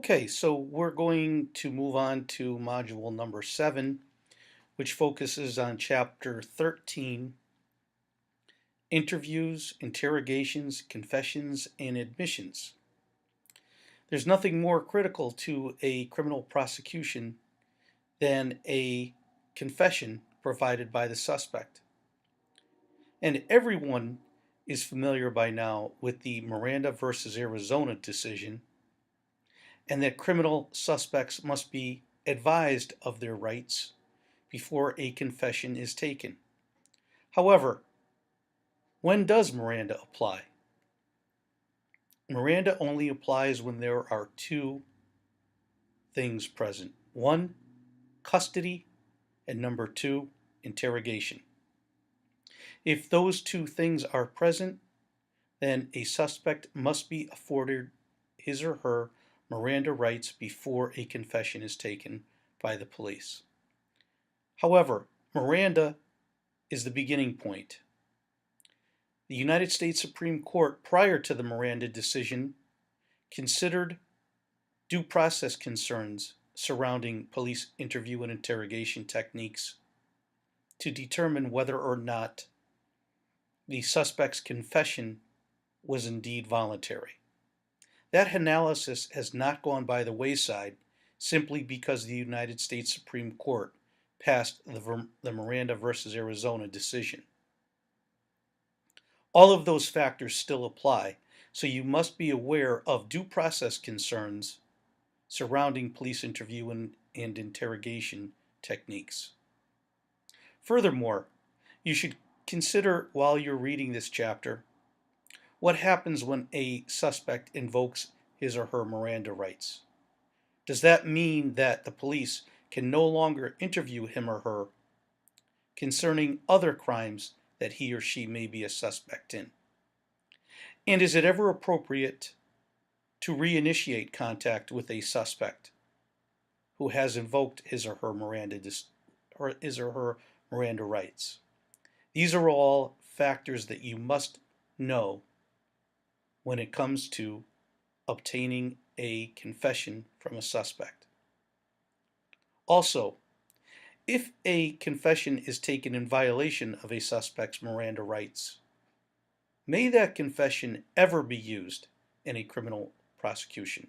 Okay, so we're going to move on to module number 7, which focuses on chapter 13, interviews, interrogations, confessions, and admissions. There's nothing more critical to a criminal prosecution than a confession provided by the suspect. And everyone is familiar by now with the Miranda versus Arizona decision, and that criminal suspects must be advised of their rights before a confession is taken. However, when does Miranda apply? Miranda only applies when there are two things present. One, custody, and number two, interrogation. If those two things are present, then a suspect must be afforded his or her Miranda rights before a confession is taken by the police. However, Miranda is the beginning point. The United States Supreme Court, prior to the Miranda decision, considered due process concerns surrounding police interview and interrogation techniques to determine whether or not the suspect's confession was indeed voluntary. That analysis has not gone by the wayside simply because the United States Supreme Court passed the Miranda versus Arizona decision. All of those factors still apply, so you must be aware of due process concerns surrounding police interview and interrogation techniques. Furthermore, you should consider while you're reading this chapter what happens when a suspect invokes his or her Miranda rights. Does that mean that the police can no longer interview him or her concerning other crimes that he or she may be a suspect in? And is it ever appropriate to reinitiate contact with a suspect who has invoked his or her Miranda rights? These are all factors that you must know when it comes to obtaining a confession from a suspect. Also, if a confession is taken in violation of a suspect's Miranda rights, may that confession ever be used in a criminal prosecution?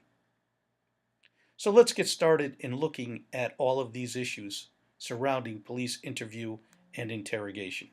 So let's get started in looking at all of these issues surrounding police interview and interrogation.